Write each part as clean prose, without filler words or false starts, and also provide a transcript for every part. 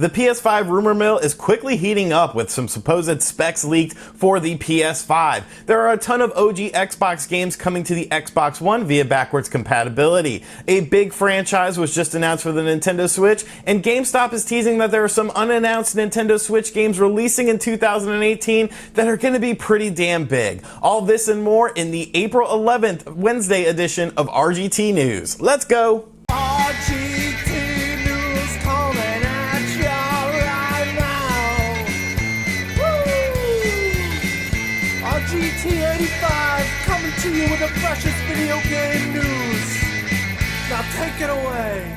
The PS5 rumor mill is quickly heating up with some supposed specs leaked for the PS5. There are a ton of OG Xbox games coming to the Xbox One via backwards compatibility. A big franchise was just announced for the Nintendo Switch, and GameStop is teasing that there are some unannounced Nintendo Switch games releasing in 2018 that are going to be pretty damn big. All this and more in the April 11th Wednesday edition of RGT News. Let's go! RGT News coming at you right now. Woo! RGT 85 coming to you with the freshest video game news. Now take it away.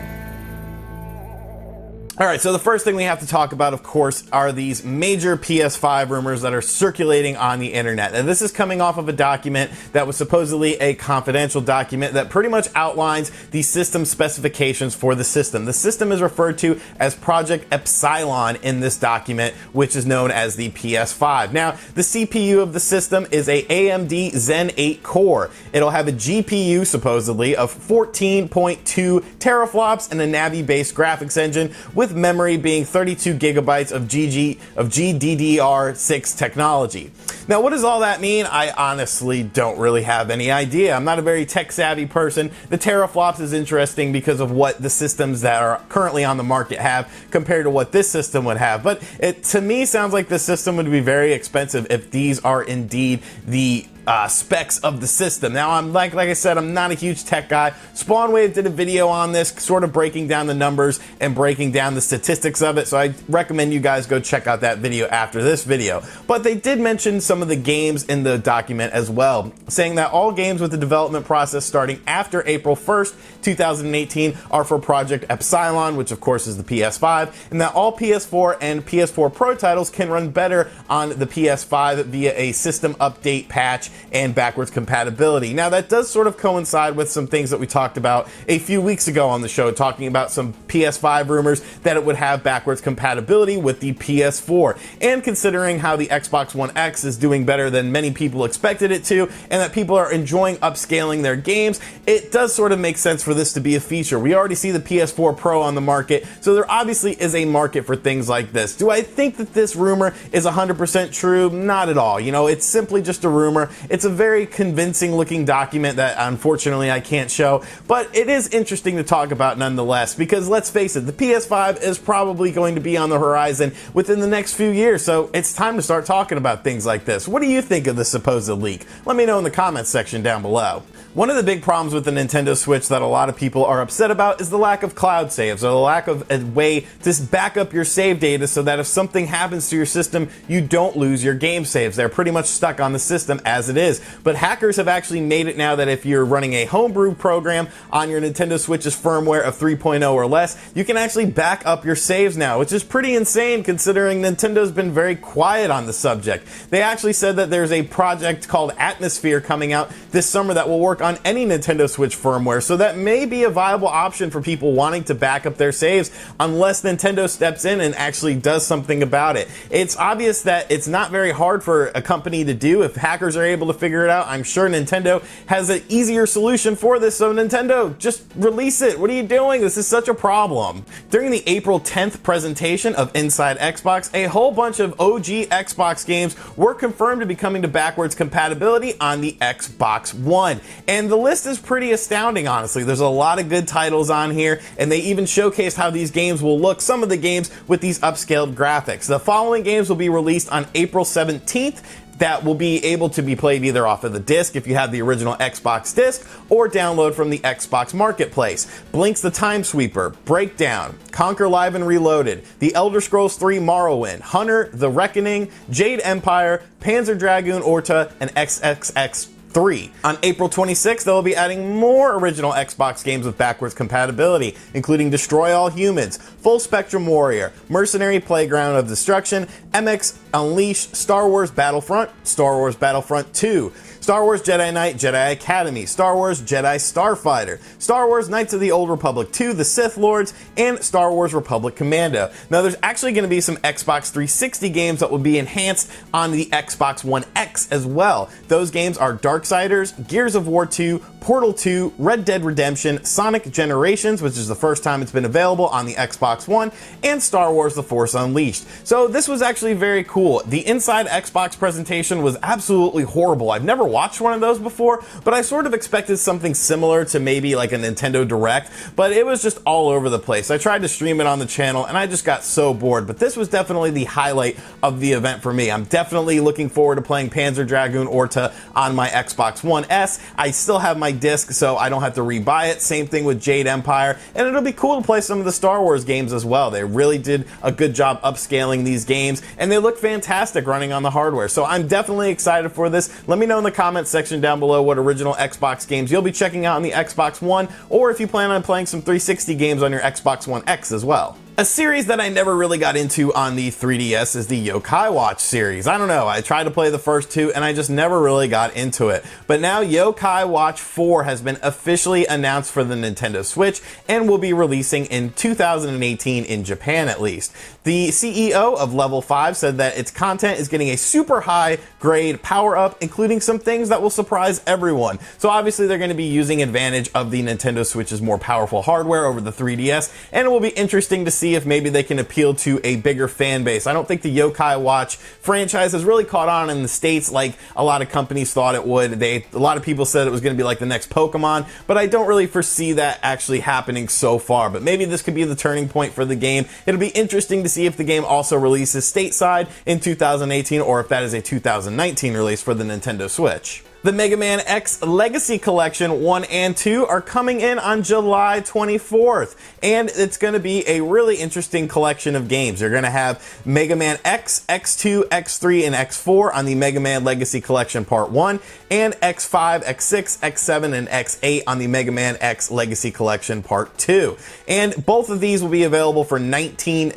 Alright, so the first thing we have to talk about, of course, are these major PS5 rumors that are circulating on the internet. And this is coming off of a document that was supposedly a confidential document that pretty much outlines the system specifications for the system. The system is referred to as Project Epsilon in this document, which is known as the PS5. Now, the CPU of the system is a AMD Zen 8 core. It'll have a GPU, supposedly, of 14.2 teraflops and a Navi-based graphics engine, with memory being 32 gigabytes of GDDR6 technology. Now, what does all that mean? I honestly don't really have any idea. I'm not a very tech-savvy person. The teraflops is interesting because of what the systems that are currently on the market have compared to what this system would have. But it, to me, sounds like this system would be very expensive if these are indeed the specs of the system. Now, I'm like I said, I'm not a huge tech guy. Spawnwave did a video on this, sort of breaking down the numbers and breaking down the statistics of it, so I recommend you guys go check out that video after this video. But they did mention some of the games in the document as well, saying that all games with the development process starting after April 1st, 2018 are for Project Epsilon, which of course is the PS5, and that all PS4 and PS4 Pro titles can run better on the PS5 via a system update patch and backwards compatibility. Now, that does sort of coincide with some things that we talked about a few weeks ago on the show, talking about some PS5 rumors that it would have backwards compatibility with the PS4. And considering how the Xbox One X is doing better than many people expected it to, and that people are enjoying upscaling their games, it does sort of make sense for this to be a feature. We already see the PS4 Pro on the market, so there obviously is a market for things like this. Do I think that this rumor is 100% true? Not at all. You know, it's simply just a rumor. It's a very convincing looking document that unfortunately I can't show, but it is interesting to talk about nonetheless, because let's face it, the PS5 is probably going to be on the horizon within the next few years, so it's time to start talking about things like this. What do you think of the supposed leak? Let me know in the comments section down below. One of the big problems with the Nintendo Switch that a lot of people are upset about is the lack of cloud saves, or the lack of a way to back up your save data so that if something happens to your system, you don't lose your game saves. They're pretty much stuck on the system as it is. But hackers have actually made it now that if you're running a homebrew program on your Nintendo Switch's firmware of 3.0 or less, you can actually back up your saves now, which is pretty insane considering Nintendo's been very quiet on the subject. They actually said that there's a project called Atmosphere coming out this summer that will work on any Nintendo Switch firmware, so that may be a viable option for people wanting to back up their saves unless Nintendo steps in and actually does something about it. It's obvious that it's not very hard for a company to do. If hackers are able to figure it out, I'm sure Nintendo has an easier solution for this, so Nintendo, just release it. What are you doing? This is such a problem. During the April 10th presentation of Inside Xbox, a whole bunch of OG Xbox games were confirmed to be coming to backwards compatibility on the Xbox One. And the list is pretty astounding, honestly. There's a lot of good titles on here, and they even showcased how these games will look, some of the games with these upscaled graphics. The following games will be released on April 17th. That will be able to be played either off of the disc if you have the original Xbox disc, or download from the Xbox Marketplace. Blinks the Time Sweeper, Breakdown, Conquer Live and Reloaded, The Elder Scrolls 3 Morrowind, Hunter, The Reckoning, Jade Empire, Panzer Dragoon Orta, and XXX 3. On April 26th, they'll be adding more original Xbox games with backwards compatibility, including Destroy All Humans, Full Spectrum Warrior, Mercenary Playground of Destruction, MX Unleash, Star Wars Battlefront 2, Star Wars Jedi Knight Jedi Academy, Star Wars Jedi Starfighter, Star Wars Knights of the Old Republic 2 The Sith Lords, and Star Wars Republic Commando. Now there's actually going to be some Xbox 360 games that will be enhanced on the Xbox One X as well. Those games are Darksiders, Gears of War 2, Portal 2, Red Dead Redemption, Sonic Generations, which is the first time it's been available on the Xbox One, and Star Wars The Force Unleashed. So this was actually very cool. The Inside Xbox presentation was absolutely horrible. I've never watched one of those before, but I sort of expected something similar to maybe like a Nintendo Direct, but it was just all over the place. I tried to stream it on the channel and I just got so bored, but this was definitely the highlight of the event for me. I'm definitely looking forward to playing Panzer Dragoon Orta on my Xbox One S. I still have my disc, so I don't have to rebuy it. Same thing with Jade Empire, and it'll be cool to play some of the Star Wars games as well. They really did a good job upscaling these games, and they look fantastic running on the hardware. So I'm definitely excited for this. Let me know in the comments section down below what original Xbox games you'll be checking out on the Xbox One, or if you plan on playing some 360 games on your Xbox One X as well. A series that I never really got into on the 3DS is the Yokai Watch series. I don't know, I tried to play the first two and I just never really got into it. But now Yokai Watch 4 has been officially announced for the Nintendo Switch and will be releasing in 2018 in Japan at least. The CEO of Level 5 said that its content is getting a super high grade power up, including some things that will surprise everyone. So obviously they're going to be using advantage of the Nintendo Switch's more powerful hardware over the 3DS, and it will be interesting to see if maybe they can appeal to a bigger fan base. I don't think the Yokai Watch franchise has really caught on in the States like a lot of companies thought it would. A lot of people said it was going to be like the next Pokemon, but I don't really foresee that actually happening so far. But maybe this could be the turning point for the game. It'll be interesting to see if the game also releases stateside in 2018 or if that is a 2019 release for the Nintendo Switch. The Mega Man X Legacy Collection 1 and 2 are coming in on July 24th, and it's going to be a really interesting collection of games. You're going to have Mega Man X, X2, X3, and X4 on the Mega Man Legacy Collection Part 1, and X5, X6, X7, and X8 on the Mega Man X Legacy Collection Part 2. And both of these will be available for $19.99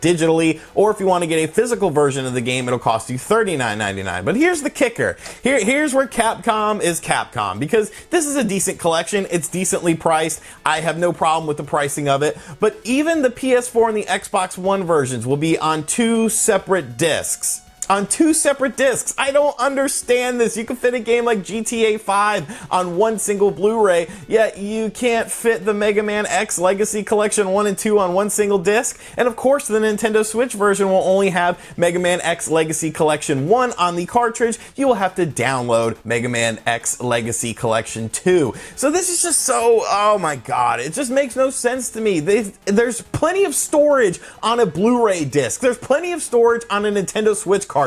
digitally, or if you want to get a physical version of the game, it'll cost you $39.99. But here's the kicker. Here's where Capcom is Capcom, because this is a decent collection. It's decently priced. I have no problem with the pricing of it, but even the PS4 and the Xbox One versions will be on two separate discs. On two separate discs. I don't understand this. You can fit a game like GTA 5 on one single Blu-ray, yet you can't fit the Mega Man X Legacy Collection 1 and 2 on one single disc. And of course, the Nintendo Switch version will only have Mega Man X Legacy Collection 1 on the cartridge. You will have to download Mega Man X Legacy Collection 2. So this is just so, oh my god, it just makes no sense to me. There's plenty of storage on a Blu-ray disc. There's plenty of storage on a Nintendo Switch cartridge.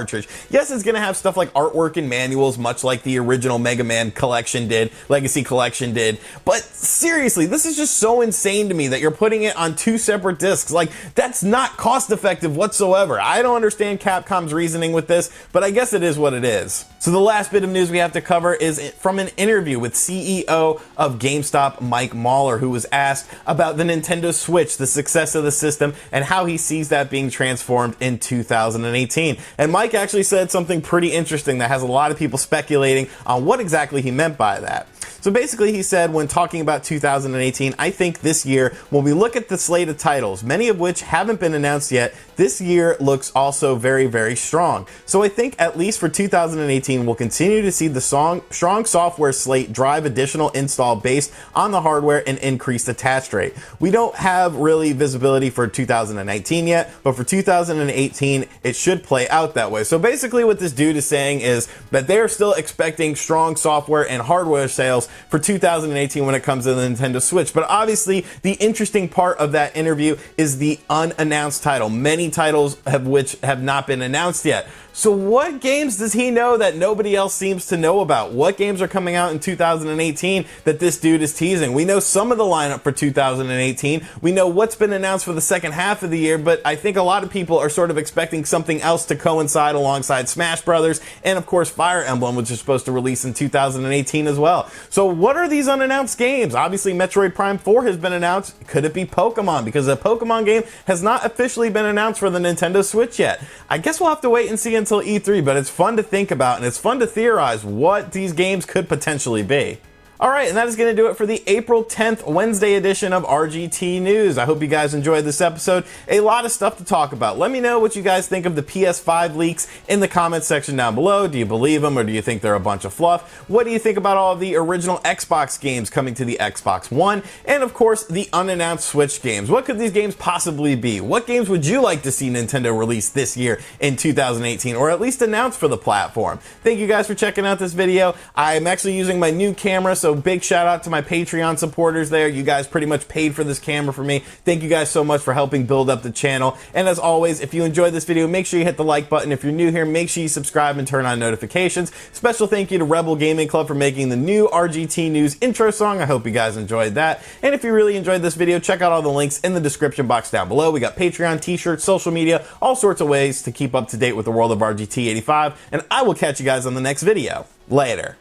Yes, it's going to have stuff like artwork and manuals, much like the original Mega Man collection did, Legacy Collection did. But seriously, this is just so insane to me that you're putting it on two separate discs. Like, that's not cost effective whatsoever. I don't understand Capcom's reasoning with this, but I guess it is what it is. So the last bit of news we have to cover is from an interview with CEO of GameStop, Mike Mahler, who was asked about the Nintendo Switch, the success of the system, and how he sees that being transformed in 2018. And Mike actually said something pretty interesting that has a lot of people speculating on what exactly he meant by that. So basically he said, when talking about 2018, I think this year, when we look at the slate of titles, many of which haven't been announced yet, this year looks also very, very strong. So I think at least for 2018, we'll continue to see the strong software slate drive additional install based on the hardware and increased attach rate. We don't have really visibility for 2019 yet, but for 2018, it should play out that way. So basically what this dude is saying is that they're still expecting strong software and hardware sales for 2018 when it comes to the Nintendo Switch. But obviously, the interesting part of that interview is the unannounced title. Many titles which have not been announced yet. So what games does he know that nobody else seems to know about? What games are coming out in 2018 that this dude is teasing? We know some of the lineup for 2018. We know what's been announced for the second half of the year, but I think a lot of people are sort of expecting something else to coincide alongside Smash Brothers and of course Fire Emblem, which is supposed to release in 2018 as well. So So what are these unannounced games? Obviously Metroid Prime 4 has been announced. Could it be Pokemon? Because a Pokemon game has not officially been announced for the Nintendo Switch yet. I guess we'll have to wait and see until E3, but it's fun to think about and it's fun to theorize what these games could potentially be. Alright, and that is going to do it for the April 10th Wednesday edition of RGT News. I hope you guys enjoyed this episode. A lot of stuff to talk about. Let me know what you guys think of the PS5 leaks in the comments section down below. Do you believe them or do you think they're a bunch of fluff? What do you think about all of the original Xbox games coming to the Xbox One? And of course, the unannounced Switch games. What could these games possibly be? What games would you like to see Nintendo release this year in 2018 or at least announce for the platform? Thank you guys for checking out this video. I'm actually using my new camera, so big shout out to my Patreon supporters there. You guys pretty much paid for this camera for me. Thank you guys so much for helping build up the channel. And as always, if you enjoyed this video, make sure you hit the like button. If you're new here, make sure you subscribe and turn on notifications. Special thank you to Rebel Gaming Club for making the new RGT News intro song. I hope you guys enjoyed that. And if you really enjoyed this video, check out all the links in the description box down below. We got Patreon, t-shirts, social media, all sorts of ways to keep up to date with the world of RGT 85. And I will catch you guys on the next video. Later.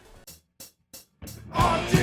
RGT!